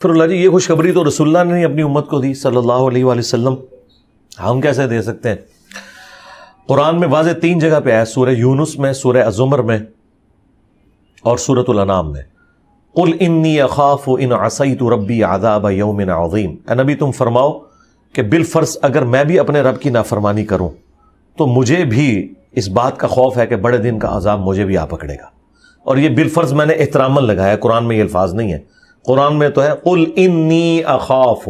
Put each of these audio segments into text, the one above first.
پھر اللہ جی یہ خوشخبری تو رسول اللہ نے نہیں اپنی امت کو دی صلی اللہ علیہ وآلہ وسلم، ہم کیسے دے سکتے ہیں؟ قرآن میں واضح 3 جگہ پہ ہے، سورہ یونس میں، سورہ الزمر میں اور سورۃ الانعام میں۔ قل انی اخاف ان عصیت ربی عذاب یوم عظیم، اے نبی تم فرماؤ کہ بالفرض اگر میں بھی اپنے رب کی نافرمانی کروں تو مجھے بھی اس بات کا خوف ہے کہ بڑے دن کا عذاب مجھے بھی آ پکڑے گا۔ اور یہ بالفرض میں نے احتراماً لگایا، قرآن میں یہ الفاظ نہیں ہے، قرآن میں تو ہے قل انی اخاف،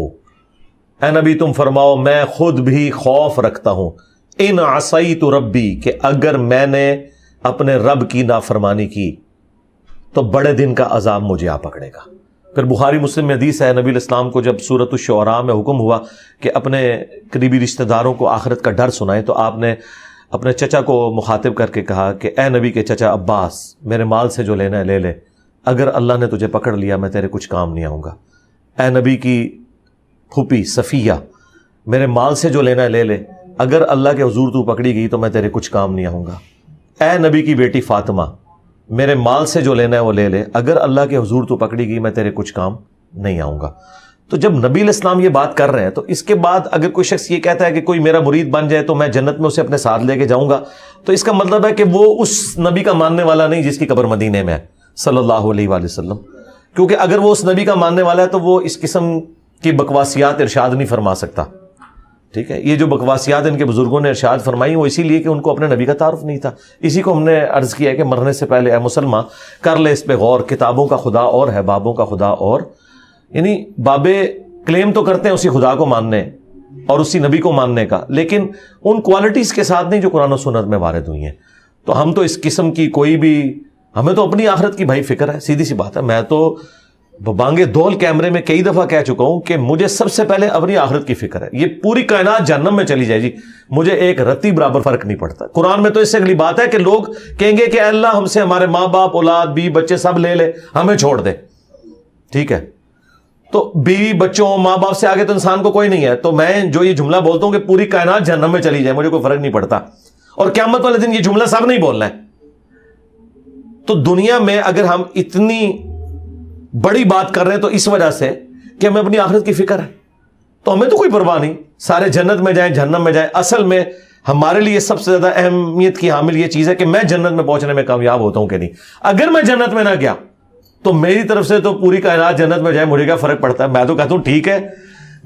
اے نبی تم فرماؤ میں خود بھی خوف رکھتا ہوں، ان عصیت ربی، کہ اگر میں نے اپنے رب کی نافرمانی کی تو بڑے دن کا عذاب مجھے آ پکڑے گا۔ پھر بخاری مسلم میں حدیث ہے، نبی الاسلام کو جب سورۃ الشعراء میں حکم ہوا کہ اپنے قریبی رشتہ داروں کو آخرت کا ڈر سنائیں، تو آپ نے اپنے چچا کو مخاطب کر کے کہا کہ اے نبی کے چچا عباس، میرے مال سے جو لینا ہے لے لے، اگر اللہ نے تجھے پکڑ لیا میں تیرے کچھ کام نہیں آؤں گا۔ اے نبی کی پھوپھی صفیہ، میرے مال سے جو لینا ہے لے لے، اگر اللہ کے حضور تو پکڑی گئی تو میں تیرے کچھ کام نہیں آؤں گا۔ اے نبی کی بیٹی فاطمہ، میرے مال سے جو لینا ہے وہ لے لے، اگر اللہ کے حضور تو پکڑی گئی میں تیرے کچھ کام نہیں آؤں گا۔ تو جب نبی علیہ السلام یہ بات کر رہے ہیں تو اس کے بعد اگر کوئی شخص یہ کہتا ہے کہ کوئی میرا مرید بن جائے تو میں جنت میں اسے اپنے ساتھ لے کے جاؤں گا، تو اس کا مطلب ہے کہ وہ اس نبی کا ماننے والا نہیں جس کی قبر مدینے میں ہے صلی اللہ علیہ وآلہ وسلم، کیونکہ اگر وہ اس نبی کا ماننے والا ہے تو وہ اس قسم کی بکواسیات ارشاد نہیں فرما سکتا۔ ٹھیک ہے، یہ جو بکواسیات ان کے بزرگوں نے ارشاد فرمائی وہ اسی لیے کہ ان کو اپنے نبی کا تعارف نہیں تھا۔ اسی کو ہم نے عرض کیا ہے کہ مرنے سے پہلے اے مسلمان کر لے اس پہ غور، کتابوں کا خدا اور ہے، بابوں کا خدا اور، یعنی بابے کلیم تو کرتے ہیں اسی خدا کو ماننے اور اسی نبی کو ماننے کا، لیکن ان کوالٹیز کے ساتھ نہیں جو قرآن و سنت میں وارد ہوئی ہیں۔ تو ہم تو اس قسم کی کوئی بھی، ہمیں تو اپنی آخرت کی بھائی فکر ہے، سیدھی سی بات ہے۔ میں تو بانگے دول کیمرے میں کئی دفعہ کہہ چکا ہوں کہ مجھے سب سے پہلے اپنی آخرت کی فکر ہے۔ یہ پوری کائنات جہنم میں چلی جائے جی، مجھے ایک رتی برابر فرق نہیں پڑتا۔ قرآن میں تو اس سے اگلی بات ہے کہ لوگ کہیں گے کہ اے اللہ ہم سے ہمارے ماں باپ، اولاد، بیوی بچے سب لے لے، ہمیں چھوڑ دے۔ ٹھیک ہے، تو بیوی بچوں ماں باپ سے آگے تو انسان کو کوئی نہیں ہے، تو میں جو یہ جملہ بولتا ہوں کہ پوری کائنات جہنم میں چلی جائے مجھے کوئی فرق نہیں پڑتا، اور قیامت والے دن یہ جملہ سب نہیں بولنا ہے۔ تو دنیا میں اگر ہم اتنی بڑی بات کر رہے ہیں تو اس وجہ سے کہ ہمیں اپنی آخرت کی فکر ہے، تو ہمیں تو کوئی پرواہ نہیں، سارے جنت میں جائیں جہنم میں جائیں۔ اصل میں ہمارے لیے سب سے زیادہ اہمیت کی حامل یہ چیز ہے کہ میں جنت میں پہنچنے میں کامیاب ہوتا ہوں کہ نہیں۔ اگر میں جنت میں نہ گیا تو میری طرف سے تو پوری کائنات جنت میں جائے، مجھے کیا فرق پڑتا ہے؟ میں تو کہتا ہوں ٹھیک ہے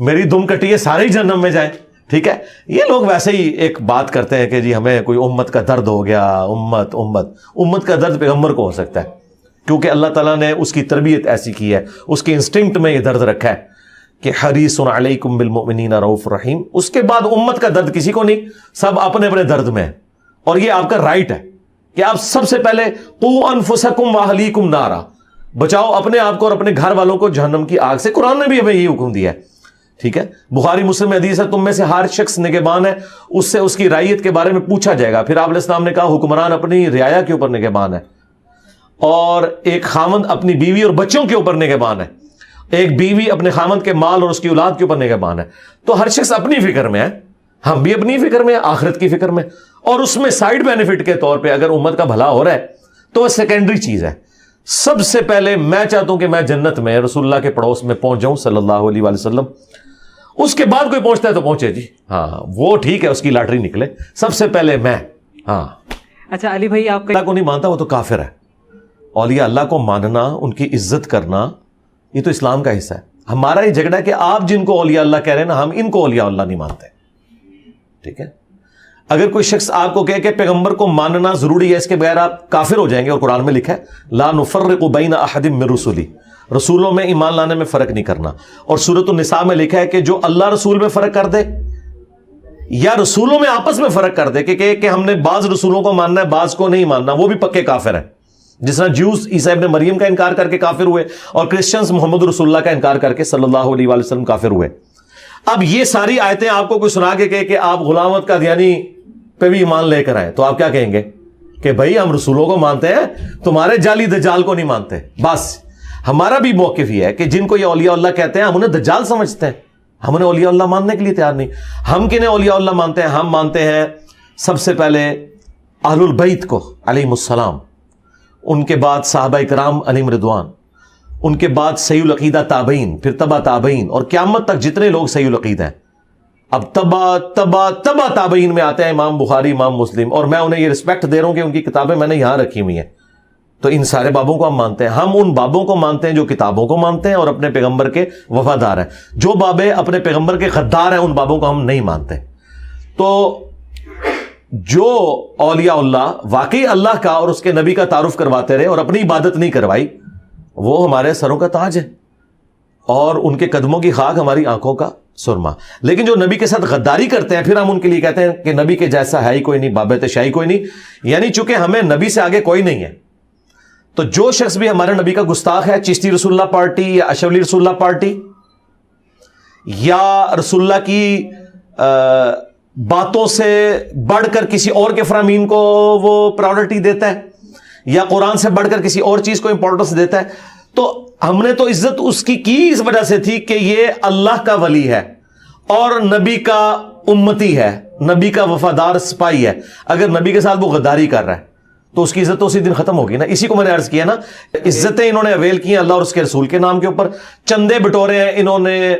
میری دم کٹی ہے، سارے ہی جہنم میں جائیں۔ ٹھیک ہے، یہ لوگ ویسے ہی ایک بات کرتے ہیں کہ جی ہمیں کوئی امت کا درد ہو گیا، امت کا درد پیغمبر کو ہو سکتا ہے، کیونکہ اللہ تعالیٰ نے اس کی تربیت ایسی کی ہے، اس کے انسٹنکٹ میں یہ درد رکھا ہے کہ حریص علیکم بالمؤمنین رؤوف رحیم۔ اس کے بعد امت کا درد کسی کو نہیں، سب اپنے اپنے درد میں ہے، اور یہ آپ کا رائٹ ہے کہ آپ سب سے پہلے قوا انفسکم واہلیکم نارا، بچاؤ اپنے آپ کو اور اپنے گھر والوں کو جہنم کی آگ سے۔ قرآن نے بھی ہمیں یہی حکم دیا ہے۔ ٹھیک ہے، بخاری مسلم میں حدیث ہے تم میں سے ہر شخص نگہبان ہے، اس سے اس کی رعیت کے بارے میں پوچھا جائے گا۔ پھر آپ علیہ السلام نے کہا حکمران اپنی رعایا کے اوپر نگہبان ہے، اور ایک خامند اپنی بیوی اور بچوں کے اوپر نگہبان ہے، ایک بیوی اپنے خامند کے مال اور اس کی اولاد کے اوپر نگہبان ہے۔ تو ہر شخص اپنی فکر میں ہے، ہم بھی اپنی فکر میں، آخرت کی فکر میں، اور اس میں سائیڈ بینیفٹ کے طور پہ اگر امت کا بھلا ہو رہا ہے تو وہ سیکنڈری چیز ہے۔ سب سے پہلے میں چاہتا ہوں کہ میں جنت میں رسول اللہ کے پڑوس میں پہنچ جاؤں صلی اللہ علیہ وآلہ وسلم۔ اس کے بعد کوئی پہنچتا ہے تو پہنچے جی، ہاں وہ ٹھیک ہے، اس کی لاٹری نکلے، سب سے پہلے میں۔ ہاں اچھا علی بھائی، آپ اللہ کو نہیں مانتا وہ تو کافر ہے۔ اولیاء اللہ کو ماننا، ان کی عزت کرنا، یہ تو اسلام کا حصہ ہے۔ ہمارا یہ جھگڑا ہے کہ آپ جن کو اولیاء اللہ کہہ رہے ہیں نا، ہم ان کو اولیاء اللہ نہیں مانتے۔ ٹھیک ہے، اگر کوئی شخص آپ کو کہے کہ پیغمبر کو ماننا ضروری ہے، اس کے بغیر آپ کافر ہو جائیں گے، اور قرآن میں لکھا ہے لا نفرق بین احد من رسلی، رسولوں میں ایمان لانے میں فرق نہیں کرنا۔ اور سورۃ النساء میں لکھا ہے کہ جو اللہ رسول میں فرق کر دے یا رسولوں میں آپس میں فرق کر دے کہ ہم نے بعض رسولوں کو ماننا ہے بعض کو نہیں ماننا، وہ بھی پکے کافر ہیں۔ جس طرح جیوز عیسیٰ ابن مریم کا انکار کر کے کافر ہوئے، اور کرسچنز محمد رسول اللہ کا انکار کر کے صلی اللہ علیہ وآلہ وسلم کافر ہوئے۔ اب یہ ساری آیتیں آپ کو کوئی سنا کے کہے کہ آپ غلام احمد قادیانی پہ بھی ایمان لے کر آئے، تو آپ کیا کہیں گے کہ بھائی ہم رسولوں کو مانتے ہیں، تمہارے جعلی دجال کو نہیں مانتے۔ بس ہمارا بھی موقف یہ ہے کہ جن کو یہ اولیاء اللہ کہتے ہیں ہم انہیں دجال سمجھتے ہیں، ہم انہیں اولیاء اللہ ماننے کے لیے تیار نہیں۔ ہم کنہیں اولیاء اللہ مانتے ہیں؟ ہم مانتے ہیں سب سے پہلے اہل البیت کو علیہم السلام، ان کے بعد صحابہ کرام علیہم رضوان، ان کے بعد صحیح العقیدہ تابعین، پھر تبع تابعین، اور قیامت تک جتنے لوگ صحیح العقیدہ ہیں، اب تبع تابعین میں آتے ہیں امام بخاری، امام مسلم، اور میں انہیں یہ رسپیکٹ دے رہا ہوں کہ ان کی کتابیں میں نے یہاں رکھی ہوئی ہیں، تو ان سارے بابوں کو ہم مانتے ہیں. ہم ان بابوں کو مانتے ہیں جو کتابوں کو مانتے ہیں اور اپنے پیغمبر کے وفادار ہیں. جو بابے اپنے پیغمبر کے غدار ہیں ان بابوں کو ہم نہیں مانتے. تو جو اولیاء اللہ واقعی اللہ کا اور اس کے نبی کا تعارف کرواتے رہے اور اپنی عبادت نہیں کروائی، وہ ہمارے سروں کا تاج ہے اور ان کے قدموں کی خاک ہماری آنکھوں کا سرما. لیکن جو نبی کے ساتھ غداری کرتے ہیں پھر ہم ان کے لیے کہتے ہیں کہ نبی کے جیسا ہے ہی کوئی نہیں، بابت شاہی کوئی نہیں، یعنی چونکہ ہمیں نبی سے آگے کوئی نہیں ہے. تو جو شخص بھی ہمارے نبی کا گستاخ ہے، چشتی رسول اللہ پارٹی یا اشولی رسول اللہ پارٹی، یا رسول اللہ کی باتوں سے بڑھ کر کسی اور کے فرامین کو وہ پرائورٹی دیتا ہے، یا قرآن سے بڑھ کر کسی اور چیز کو امپورٹنس دیتا ہے، تو ہم نے تو عزت اس کی اس وجہ سے تھی کہ یہ اللہ کا ولی ہے اور نبی کا امتی ہے، نبی کا وفادار سپاہی ہے. اگر نبی کے ساتھ وہ غداری کر رہا ہے تو اس کی عزت تو اسی دن ختم ہوگی نا. اسی کو میں نے عرض کیا نا، عزتیں انہوں نے اویل کی ہیں اللہ اور اس کے رسول کے نام کے اوپر، چندے بٹورے ہیں انہوں نے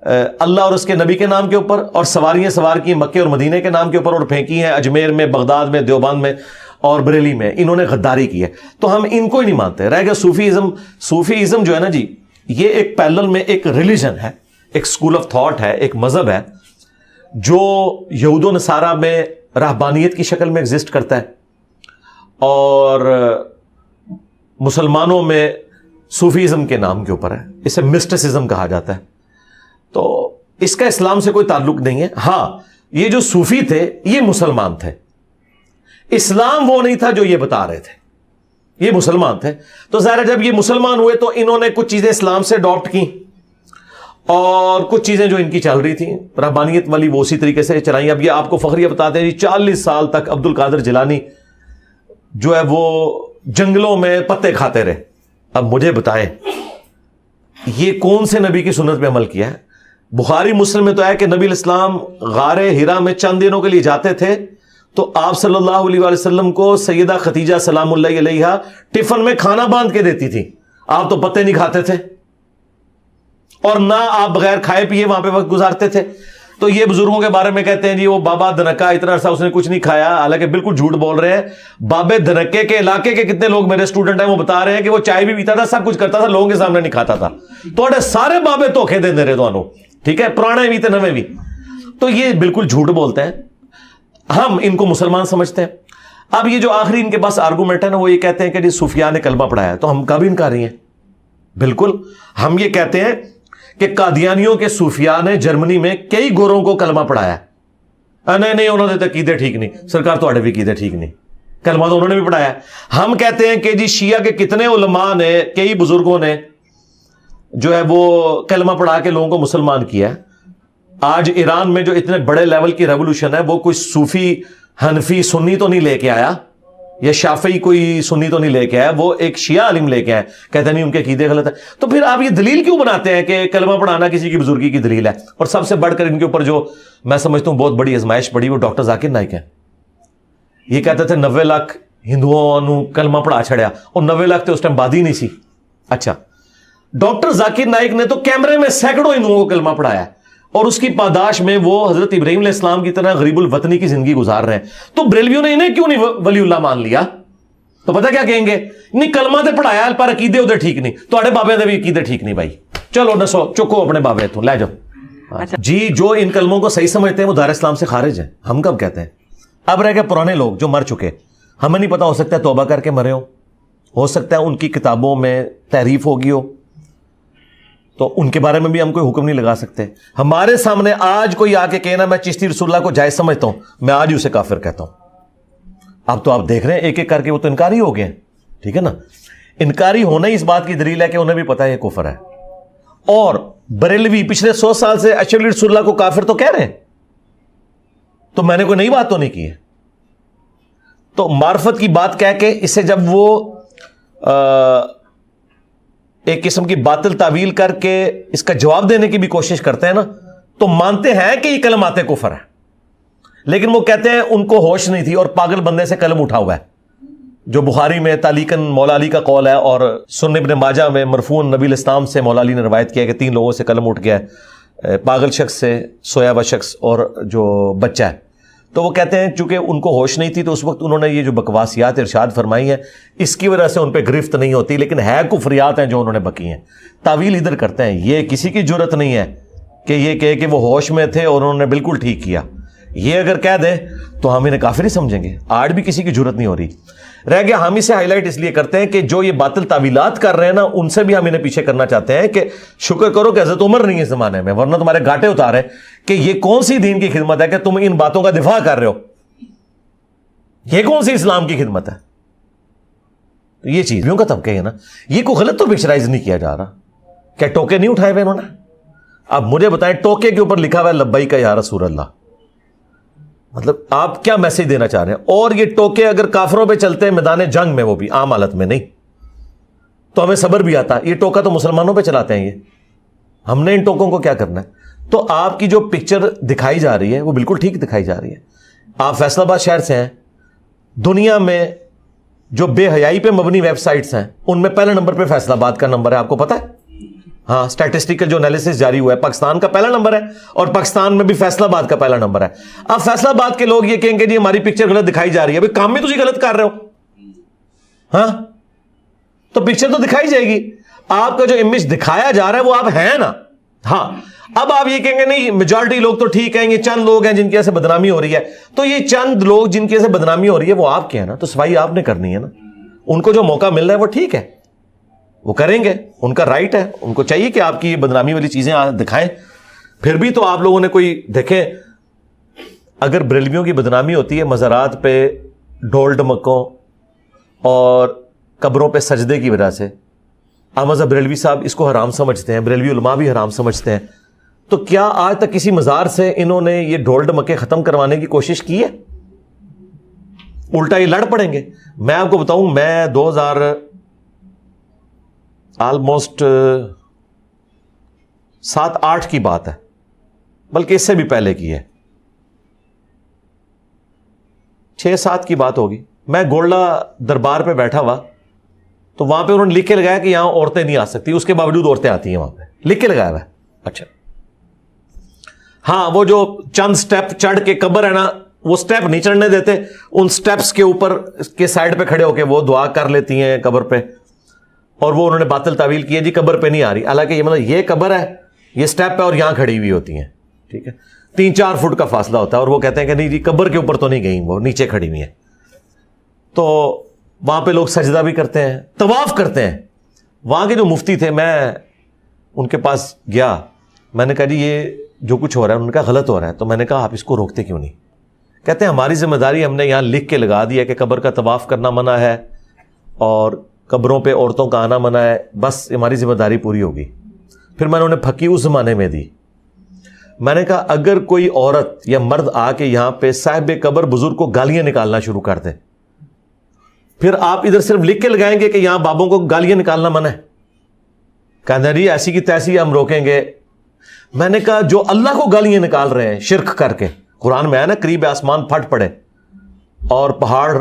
اللہ اور اس کے نبی کے نام کے اوپر، اور سواریاں سوار کی مکے اور مدینے کے نام کے اوپر اور پھینکی ہیں اجمیر میں، بغداد میں، دیوبند میں اور بریلی میں. انہوں نے غداری کی ہے تو ہم ان کو ہی نہیں مانتے. رہ گیا صوفیزم جو ہے نا جی، یہ ایک پیرلل میں ایک ریلیجن ہے، ایک اسکول آف تھاٹ ہے، ایک مذہب ہے جو یہود و نصارہ میں رہبانیت کی شکل میں ایگزسٹ کرتا ہے اور مسلمانوں میں صوفیزم کے نام کے اوپر ہے. اسے مسٹسزم کہا جاتا ہے. تو اس کا اسلام سے کوئی تعلق نہیں ہے. ہاں، یہ جو صوفی تھے یہ مسلمان تھے، اسلام وہ نہیں تھا جو یہ بتا رہے تھے، یہ مسلمان تھے. تو ظاہر ہے جب یہ مسلمان ہوئے تو انہوں نے کچھ چیزیں اسلام سے اڈاپٹ کی اور کچھ چیزیں جو ان کی چل رہی تھیں رہبانیت والی وہ اسی طریقے سے چلائیں. اب یہ آپ کو فخریہ بتاتے ہیں جی 40 سال تک عبد القادر جیلانی جو ہے وہ جنگلوں میں پتے کھاتے رہے. اب مجھے بتائیں یہ کون سے نبی کی سنت پہ عمل کیا ہے؟ بخاری مسلم میں تو ہے کہ نبی الاسلام غار ہرا میں چند دنوں کے لیے جاتے تھے تو آپ صلی اللہ علیہ وآلہ وسلم کو سیدہ خدیجہ سلام اللہ علیہا ٹفن میں کھانا باندھ کے دیتی تھی. آپ تو پتے نہیں کھاتے تھے اور نہ آپ بغیر کھائے پیے وہاں پہ وقت گزارتے تھے. تو یہ بزرگوں کے بارے میں کہتے ہیں جی وہ بابا دھنکا اتنا عرصہ اس نے کچھ نہیں کھایا، حالانکہ بالکل جھوٹ بول رہے ہیں. بابے دھنکے کے علاقے کے کتنے لوگ میرے اسٹوڈنٹ ہیں وہ بتا رہے ہیں کہ وہ چائے بھی پیتا تھا، سب کچھ کرتا تھا، لوگوں کے سامنے نہیں کھاتا تھا. تو سارے بابے دھوکھے دے رہے تو ٹھیک ہے، پرانے بھی تھے نویں بھی. تو یہ بالکل جھوٹ بولتے ہیں. ہم ان کو مسلمان سمجھتے ہیں. اب یہ جو آخری ان کے پاس آرگومنٹ ہے نا، وہ یہ کہتے ہیں کہ جی صوفیاء نے کلمہ پڑھایا ہے. تو ہم کبھی انکاری ہیں؟ بالکل. ہم یہ کہتے ہیں کہ قادیانیوں کے صوفیاء نے جرمنی میں کئی گوروں کو کلمہ پڑھایا ہے. نہیں انہوں نے تو عقیدے ٹھیک نہیں. سرکار تو بھی عقیدے ٹھیک نہیں، کلمہ تو انہوں نے بھی پڑھایا ہے. ہم کہتے ہیں کہ جی شیعہ کے کتنے علماء نے، کئی بزرگوں نے جو ہے وہ کلمہ پڑھا کے لوگوں کو مسلمان کیا ہے. آج ایران میں جو اتنے بڑے لیول کی ریولوشن ہے وہ کوئی صوفی حنفی سنی تو نہیں لے کے آیا، یا شافعی کوئی سنی تو نہیں لے کے آیا، وہ ایک شیعہ عالم لے کے آئے. کہتے نہیں ان کے عقیدے غلط ہے. تو پھر آپ یہ دلیل کیوں بناتے ہیں کہ کلمہ پڑھانا کسی کی بزرگی کی دلیل ہے؟ اور سب سے بڑھ کر ان کے اوپر جو میں سمجھتا ہوں بہت بڑی آزمائش پڑی وہ ڈاکٹر ذاکر نائک ہے. یہ کہتے تھے 90 لاکھ ہندوؤں کلمہ پڑھا چھڑیا، اور 90 لاکھ تو اس ٹائم بادی نہیں سی. اچھا، ڈاکٹر ذاکر نائک نے تو کیمرے میں سینکڑوں ہندوؤں کو کلمہ پڑھایا اور اس کی پاداش میں وہ حضرت ابراہیم علیہ السلام کی طرح غریب الوطنی کی زندگی گزار رہے ہیں. تو بریلویوں نے انہیں کیوں نہیں ولی اللہ مان لیا؟ تو پتہ کیا کہیں گے؟ نہیں کلمہ تے پڑھایا پر عقیدے ادھر ٹھیک نہیں. تواڈے بابے دے بھی عقیدے ٹھیک نہیں بھائی. چلو نسو چکو اپنے بابے تو لے جاؤ. جی جو ان کلموں کو صحیح سمجھتے ہیں وہ دار اسلام سے خارج ہیں. ہم کب کہتے ہیں؟ اب رہ گئے پرانے لوگ جو مر چکے. ہمیں نہیں پتا، ہو سکتا ہے توبہ کر کے مرے ہو سکتا ہے ان کی کتابوں میں تحریف ہوگی ہو، تو ان کے بارے میں بھی ہم کوئی حکم نہیں لگا سکتے. ہمارے سامنے آج کوئی آ کے کہنا میں چشتی رسول اللہ کو جائز سمجھتا ہوں، میں آج ہی اسے کافر کہتا ہوں. اب تو آپ دیکھ رہے ہیں ایک ایک کر کے وہ تو انکاری ہو گئے. ٹھیک ہے نا، انکاری ہونا ہی اس بات کی دلیل ہے کہ انہیں بھی پتا ہے یہ کفر ہے. اور بریلوی پچھلے 100 سال سے اشولی رسول اللہ کو کافر تو کہہ رہے ہیں، تو میں نے کوئی نئی بات تو نہیں کی ہے. تو معرفت کی بات کہہ کے اسے جب وہ ایک قسم کی باطل تعویل کر کے اس کا جواب دینے کی بھی کوشش کرتے ہیں نا، تو مانتے ہیں کہ یہ کلمات کفر ہے، لیکن وہ کہتے ہیں ان کو ہوش نہیں تھی اور پاگل بندے سے قلم اٹھا ہوا ہے. جو بخاری میں تعلیقاً مولا علی کا قول ہے اور سنن ابن ماجہ میں مرفوعاً نبی الاسلام سے مولا علی نے روایت کیا کہ 3 لوگوں سے قلم اٹھ گیا ہے، پاگل شخص سے، سویا ہوا شخص اور جو بچہ ہے. تو وہ کہتے ہیں چونکہ ان کو ہوش نہیں تھی تو اس وقت انہوں نے یہ جو بکواسیات ارشاد فرمائی ہیں اس کی وجہ سے ان پہ گرفت نہیں ہوتی، لیکن ہے کفریات ہیں جو انہوں نے بکی ہیں. تعویل ادھر کرتے ہیں، یہ کسی کی جرت نہیں ہے کہ یہ کہے کہ وہ ہوش میں تھے اور انہوں نے بالکل ٹھیک کیا. یہ اگر کہہ دیں تو ہم انہیں کافر ہی سمجھیں گے. آج بھی کسی کی جرت نہیں ہو رہی. رہ گیا ہم اسے ہائی لائٹ اس لیے کرتے ہیں کہ جو یہ باطل تعویلات کر رہے ہیں نا ان سے بھی ہم انہیں پیچھے کرنا چاہتے ہیں کہ شکر کرو کہ حضرت عمر نہیں ہے اس زمانے میں، ورنہ تمہارے گاٹے اتارے کہ یہ کون سی دین کی خدمت ہے کہ تم ان باتوں کا دفاع کر رہے ہو، یہ کون سی اسلام کی خدمت ہے. یہ چیزوں کا طبقہ ہے نا، یہ کوئی غلط تو پکچرائز نہیں کیا جا رہا. کیا ٹوکے نہیں اٹھائے ہوئے انہوں نے؟ اب مجھے بتائیں ٹوکے کے اوپر لکھا ہوا ہے لبیک یا رسول اللہ، مطلب آپ کیا میسج دینا چاہ رہے ہیں؟ اور یہ ٹوکے اگر کافروں پہ چلتے ہیں میدان جنگ میں، وہ بھی عام حالت میں نہیں، تو ہمیں صبر بھی آتا. یہ ٹوکا تو مسلمانوں پہ چلاتے ہیں، یہ ہم نے ان ٹوکوں کو کیا کرنا ہے؟ تو آپ کی جو پکچر دکھائی جا رہی ہے وہ بالکل ٹھیک دکھائی جا رہی ہے. آپ فیصل آباد شہر سے ہیں، دنیا میں جو بے حیائی پہ مبنی ویب سائٹس ہیں ان میں پہلے نمبر پہ فیصل آباد کا نمبر ہے، آپ کو پتا ہے؟ ہاں، اسٹیٹسٹیکل جو انالیسس جاری ہوا ہے پاکستان کا پہلا نمبر ہے، اور پاکستان میں بھی فیصل آباد کا پہلا نمبر ہے. اب فیصل آباد کے لوگ یہ کہیں گے جی ہماری پکچر غلط دکھائی جا رہی ہے. کام میں تجھے غلط کر رہے ہو، ہاں تو پکچر تو دکھائی جائے گی. آپ کا جو امیج دکھایا جا رہا ہے وہ آپ ہیں نا. ہاں اب آپ یہ کہیں گے نہیں میجورٹی لوگ تو ٹھیک ہیں، یہ چند لوگ ہیں جن کی وجہ سے بدنامی ہو رہی ہے. تو یہ چند لوگ جن کی وجہ سے بدنامی ہو رہی ہے وہ آپ کے ہیں نا، تو صفائی آپ نے کرنی ہے نا. ان کو جو موقع مل رہا ہے وہ ٹھیک ہے، وہ کریں گے، ان کا رائٹ ہے. ان کو چاہیے کہ آپ کی یہ بدنامی والی چیزیں دکھائیں. پھر بھی تو آپ لوگوں نے کوئی دیکھیں، اگر بریلویوں کی بدنامی ہوتی ہے مزارات پہ ڈھول ڈمکوں اور قبروں پہ سجدے کی وجہ سے، احمد بریلوی صاحب اس کو حرام سمجھتے ہیں، بریلوی علماء بھی حرام سمجھتے ہیں، تو کیا آج تک کسی مزار سے انہوں نے یہ ڈھول ڈمکے ختم کروانے کی کوشش کی ہے؟ الٹا یہ لڑ پڑیں گے. میں آپ کو بتاؤں، میں 2000 آلموسٹ 7-8 کی بات ہے، بلکہ اس سے بھی پہلے کی ہے، 6-7 کی بات ہوگی. میں گولڈا دربار پہ بیٹھا ہوا تو وہاں پہ انہوں نے لکھ کے لگایا کہ یہاں عورتیں نہیں آ سکتی، اس کے باوجود عورتیں آتی ہیں وہاں پہ، لکھ کے لگایا ہوا ہے. اچھا ہاں، وہ جو چند سٹیپ چڑھ کے قبر ہے نا، وہ سٹیپ نہیں چڑھنے دیتے، ان سٹیپس کے اوپر کے سائڈ پہ کھڑے ہو کے وہ دعا کر لیتی ہیں قبر پہ، اور وہ انہوں نے باطل تعویل کی ہے جی قبر پہ نہیں آ رہی. حالانکہ یہ مطلب یہ قبر ہے، یہ سٹیپ پہ اور یہاں کھڑی ہوئی ہوتی ہیں، ٹھیک ہے، 3-4 فٹ کا فاصلہ ہوتا ہے، اور وہ کہتے ہیں کہ نہیں جی قبر کے اوپر تو نہیں گئی، وہ نیچے کھڑی ہوئی ہیں. تو وہاں پہ لوگ سجدہ بھی کرتے ہیں، طواف کرتے ہیں. وہاں کے جو مفتی تھے، میں ان کے پاس گیا، میں نے کہا جی یہ جو کچھ ہو رہا ہے، انہوں نے کہا غلط ہو رہا ہے. تو میں نے کہا آپ اس کو روکتے کیوں نہیں؟ کہتے ہیں ہماری ذمہ داری، ہم نے یہاں لکھ کے لگا دیا کہ قبر کا طواف کرنا منع ہے اور قبروں پہ عورتوں کا آنا منع ہے، بس ہماری ذمہ داری پوری ہوگی. پھر میں نے انہیں پھکی اس زمانے میں دی. میں نے کہا اگر کوئی عورت یا مرد آ کے یہاں پہ صاحب قبر بزرگ کو گالیاں نکالنا شروع کر دے، پھر آپ ادھر صرف لکھ کے لگائیں گے کہ یہاں بابوں کو گالیاں نکالنا منع ہے؟ کہنا جی ایسی کی تیسی ہم روکیں گے. میں نے کہا جو اللہ کو گالیاں نکال رہے ہیں شرک کر کے، قرآن میں ہے نا قریب آسمان پھٹ پڑے اور پہاڑ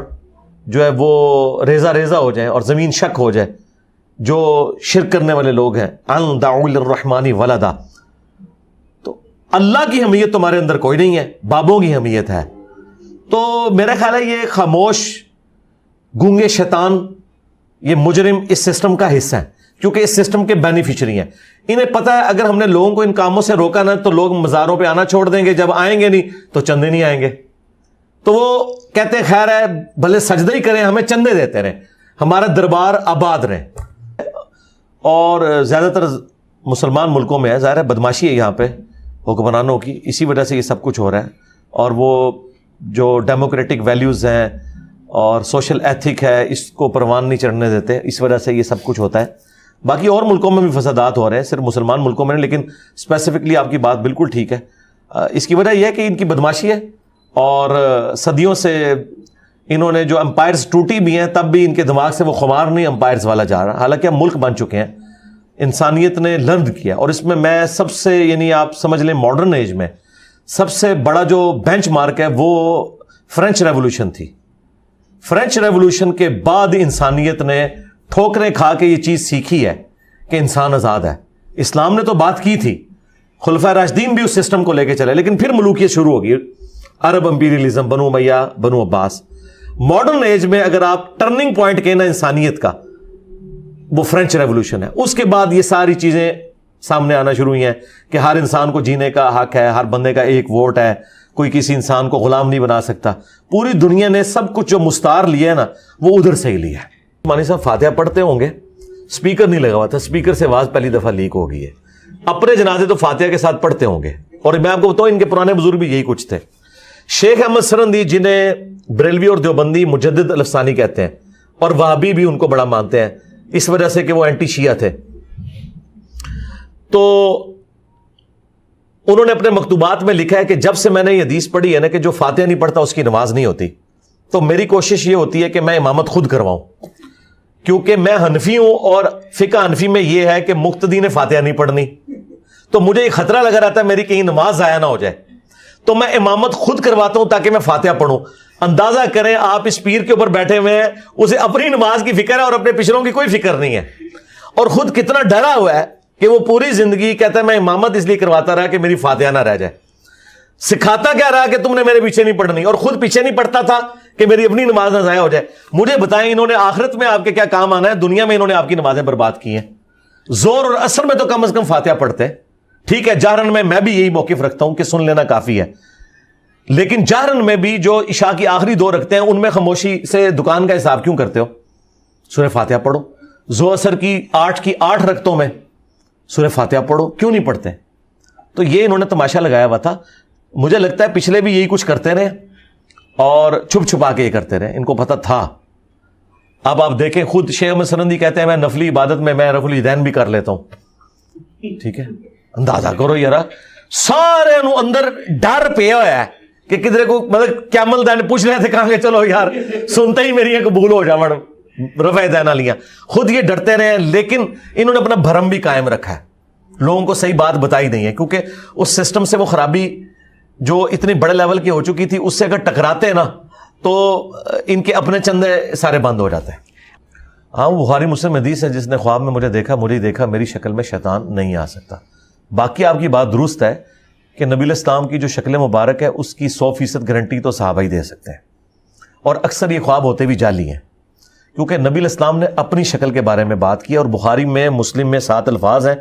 جو ہے وہ ریزہ ریزہ ہو جائیں اور زمین شک ہو جائے، جو شرک کرنے والے لوگ ہیں، ان دعوا للرحمن ولدا. تو اللہ کی حمیت تمہارے اندر کوئی نہیں ہے، بابوں کی حمیت ہے. تو میرا خیال ہے یہ خاموش گونگے شیطان، یہ مجرم اس سسٹم کا حصہ ہے، کیونکہ اس سسٹم کے بینیفیشری ہیں. انہیں پتہ ہے اگر ہم نے لوگوں کو ان کاموں سے روکا نہ تو لوگ مزاروں پہ آنا چھوڑ دیں گے، جب آئیں گے نہیں تو چندے نہیں آئیں گے. تو وہ کہتے ہیں خیر ہے بھلے سجدہ ہی کریں، ہمیں چندے دیتے رہیں، ہمارا دربار آباد رہے. اور زیادہ تر مسلمان ملکوں میں ہے، ظاہر ہے بدماشی ہے یہاں پہ حکمرانوں کی، اسی وجہ سے یہ سب کچھ ہو رہا ہے. اور وہ جو ڈیموکریٹک ویلیوز ہیں اور سوشل ایتھک ہے اس کو پروان نہیں چڑھنے دیتے، اس وجہ سے یہ سب کچھ ہوتا ہے. باقی اور ملکوں میں بھی فسادات ہو رہے ہیں، صرف مسلمان ملکوں میں نہیں، لیکن اسپیسیفکلی آپ کی بات بالکل ٹھیک ہے. اس کی وجہ یہ ہے کہ ان کی بدماشی ہے، اور صدیوں سے انہوں نے جو امپائرز ٹوٹی بھی ہیں تب بھی ان کے دماغ سے وہ خمار نہیں امپائرز والا جا رہا. حالانکہ ہم ملک بن چکے ہیں، انسانیت نے لرن کیا. اور اس میں سب سے یعنی آپ سمجھ لیں ماڈرن ایج میں سب سے بڑا جو بینچ مارک ہے وہ فرینچ ریولوشن تھی. فرینچ ریولوشن کے بعد انسانیت نے ٹھوکریں کھا کے یہ چیز سیکھی ہے کہ انسان آزاد ہے. اسلام نے تو بات کی تھی, خلفائے راشدین بھی اس سسٹم کو لے کے چلے, لیکن پھر ملوکیت شروع ہوگی, عرب امپیریلزم, بنو امیہ, بنو عباس. ماڈرن ایج میں اگر آپ ٹرننگ پوائنٹ کہنا انسانیت کا, وہ فرینچ ریولوشن ہے. اس کے بعد یہ ساری چیزیں سامنے آنا شروع ہوئی ہیں کہ ہر انسان کو جینے کا حق ہے, ہر بندے کا ایک ووٹ ہے, کوئی کسی انسان کو غلام نہیں بنا سکتا. پوری دنیا نے سب کچھ جو مستعار لیا ہے نا, وہ ادھر سے ہی لیا ہے. مانی صاحب فاتحہ پڑھتے ہوں گے, اسپیکر نہیں لگا ہوا تھا, اسپیکر سے آواز پہلی دفعہ لیک ہو گئی ہے. اپنے جنازے تو فاتحہ کے ساتھ پڑھتے ہوں گے, اور میں آپ کو بتاؤں ان کے پرانے بزرگ بھی یہی کچھ تھے. شیخ احمد سرندی, جنہیں بریلوی اور دیوبندی مجدد الافسانی کہتے ہیں, اور وہابی بھی ان کو بڑا مانتے ہیں اس وجہ سے کہ وہ اینٹی شیعہ تھے, تو انہوں نے اپنے مکتوبات میں لکھا ہے کہ جب سے میں نے یہ حدیث پڑھی ہے نا کہ جو فاتحہ نہیں پڑھتا اس کی نماز نہیں ہوتی, تو میری کوشش یہ ہوتی ہے کہ میں امامت خود کرواؤں, کیونکہ میں حنفی ہوں اور فقہ حنفی میں یہ ہے کہ مقتدی نے فاتحہ نہیں پڑھنی, تو مجھے یہ خطرہ لگا رہتا ہے میری کہیں نماز ضائع نہ ہو جائے, تو میں امامت خود کرواتا ہوں تاکہ میں فاتحہ پڑھوں. اندازہ کریں آپ اس پیر کے اوپر بیٹھے ہوئے ہیں, اسے اپنی نماز کی فکر ہے اور اپنے پچھلوں کی کوئی فکر نہیں ہے, اور خود کتنا ڈرا ہوا ہے کہ وہ پوری زندگی کہتا ہے میں امامت اس لیے کرواتا رہا کہ میری فاتحہ نہ رہ جائے. سکھاتا کیا رہا کہ تم نے میرے پیچھے نہیں پڑھنی, اور خود پیچھے نہیں پڑھتا تھا کہ میری اپنی نماز نہ ضائع ہو جائے. مجھے بتائیں انہوں نے آخرت میں آپ کے کیا کام آنا ہے, دنیا میں انہوں نے آپ کی نمازیں برباد کی ہیں. زور اور اثر میں تو کم از کم فاتحہ پڑھتے, ٹھیک ہے, جہرن میں بھی یہی موقف رکھتا ہوں کہ سن لینا کافی ہے, لیکن جہرن میں بھی جو عشاء کی آخری دو رکھتے ہیں ان میں خاموشی سے دکان کا حساب کیوں کرتے ہو؟ سورہ فاتحہ پڑھو. زو اثر کی 8 رکعتوں میں سورہ فاتحہ پڑھو, کیوں نہیں پڑھتے؟ تو یہ انہوں نے تماشا لگایا ہوا تھا. مجھے لگتا ہے پچھلے بھی یہی کچھ کرتے رہے اور چھپ چھپا کے یہ کرتے رہے, ان کو پتہ تھا. اب آپ دیکھیں خود شیخ احمد سرندی کہتے ہیں میں نفلی عبادت میں رفع الیدین بھی کر لیتا ہوں. ٹھیک ہے, اندازہ کرو یار, سارے اندر ڈر پیا ہوا ہے کہ کدھر کو مطلب قیامت دین پوچھ رہے تھے کہاں کہ چلو یار سنتے ہی میری قبول ہو جاوڑ رفع دین والیاں. خود یہ ڈرتے رہے ہیں, لیکن انہوں نے اپنا بھرم بھی قائم رکھا ہے, لوگوں کو صحیح بات بتائی نہیں ہے, کیونکہ اس سسٹم سے وہ خرابی جو اتنی بڑے لیول کی ہو چکی تھی اس سے اگر ٹکراتے ہیں نا تو ان کے اپنے چندے سارے بند ہو جاتے ہیں. ہاں بخاری مسلم حدیث ہے, جس نے خواب میں مجھے دیکھا میری شکل میں شیطان نہیں آ سکتا. باقی آپ کی بات درست ہے کہ نبی الاسلام کی جو شکل مبارک ہے اس کی 100% گارنٹی تو صحابہ ہی دے سکتے ہیں, اور اکثر یہ خواب ہوتے بھی جعلی ہیں, کیونکہ نبی الاسلام نے اپنی شکل کے بارے میں بات کی. اور بخاری میں مسلم میں 7 الفاظ ہیں.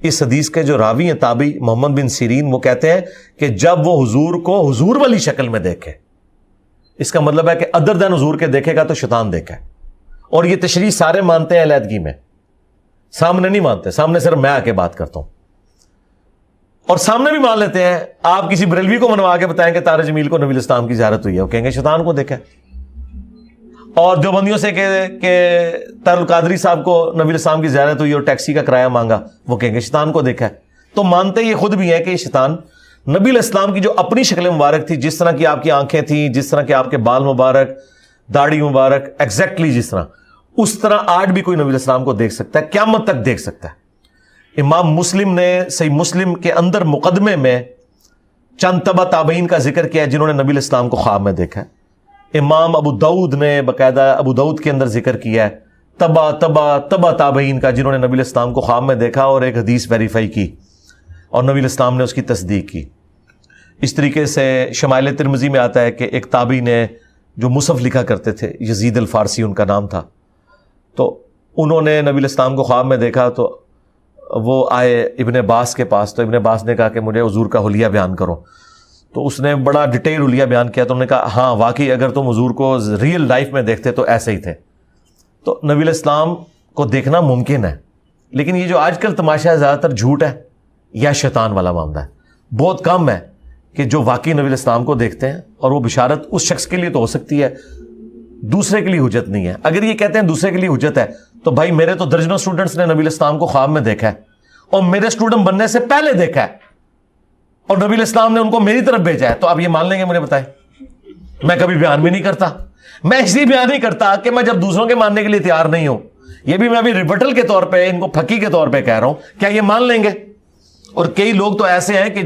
اس حدیث کے جو راوی ہیں تابعی محمد بن سیرین, وہ کہتے ہیں کہ جب وہ حضور کو حضور والی شکل میں دیکھے, اس کا مطلب ہے کہ ادر دین حضور کے دیکھے گا تو شیطان دیکھا ہے. اور یہ تشریح سارے مانتے ہیں علیحدگی میں, سامنے نہیں مانتے, سامنے صرف میں آ کے بات کرتا ہوں, اور سامنے بھی مان لیتے ہیں. آپ کسی بریلوی کو منوا کے بتائیں کہ طارق جمیل کو نبی الاسلام کی زیارت ہوئی ہے, وہ کہیں گے شیطان کو دیکھا ہے. اور دیوبندیوں سے کہ طارق القادری صاحب کو نبی الاسلام کی زیارت ہوئی اور ٹیکسی کا کرایہ مانگا, وہ کہیں گے شیطان کو دیکھا ہے. تو مانتے یہ خود بھی ہیں کہ یہ شیطان نبی الاسلام کی جو اپنی شکل مبارک تھی, جس طرح کی آپ کی آنکھیں تھیں, جس طرح کے آپ کے بال مبارک, داڑھی مبارک, ایگزیکٹلی جس طرح, اس طرح آج بھی کوئی نبی الاسلام کو دیکھ سکتا ہے, قیامت تک دیکھ سکتا ہے. امام مسلم نے صحیح مسلم کے اندر مقدمے میں چند تبع تابعین کا ذکر کیا ہے جنہوں نے نبی الاسلام کو خواب میں دیکھا ہے. امام ابو داؤد نے باقاعدہ ابو داؤد کے اندر ذکر کیا ہے تبع تابعین کا جنہوں نے نبی الاسلام کو خواب میں دیکھا اور ایک حدیث ویریفائی کی, اور نبی الاسلام نے اس کی تصدیق کی. اس طریقے سے شمائل ترمذی میں آتا ہے کہ ایک تابعی نے جو مصحف لکھا کرتے تھے, یزید الفارسی ان کا نام تھا, تو انہوں نے نبی الاسلام کو خواب میں دیکھا. تو وہ آئے ابن عباس کے پاس, تو ابن عباس نے کہا کہ مجھے حضور کا حلیہ بیان کرو. تو اس نے بڑا ڈیٹیل حلیہ بیان کیا. تو انہوں نے کہا ہاں واقعی اگر تم حضور کو ریئل لائف میں دیکھتے تو ایسے ہی تھے. تو نبی الاسلام کو دیکھنا ممکن ہے, لیکن یہ جو آج کل تماشا ہے زیادہ تر جھوٹ ہے یا شیطان والا معاملہ ہے. بہت کم ہے کہ جو واقعی نبی الاسلام کو دیکھتے ہیں, اور وہ بشارت اس شخص کے لیے تو ہو سکتی ہے, دوسرے کے لیے حجت نہیں ہے. اگر یہ کہتے ہیں دوسرے کے لیے حجت ہے, تو بھائی میرے تو درجنوں اسٹوڈنٹس نے نبی الاسلام کو خواب میں دیکھا ہے, اور میرے اسٹوڈنٹ بننے سے پہلے دیکھا ہے, اور نبی الاسلام نے ان کو میری طرف بھیجا ہے. تو آپ یہ مان لیں گے؟ مجھے بتائیں. میں کبھی بیان بھی نہیں کرتا, میں اس لیے بیان نہیں کرتا کہ میں جب دوسروں کے ماننے کے لیے تیار نہیں ہوں, یہ بھی میں ابھی ریبٹل کے طور پہ ان کو پھکی کے طور پہ کہہ رہا ہوں, کیا یہ مان لیں گے؟ اور کئی لوگ تو ایسے ہیں کہ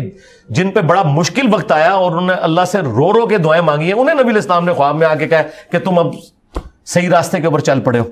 جن پہ بڑا مشکل وقت آیا اور انہوں نے اللہ سے رو رو کے دعائیں مانگی ہیں، انہیں نبی علیہ السلام نے خواب میں آ کے کہا کہ تم اب صحیح راستے کے اوپر چل پڑے ہو.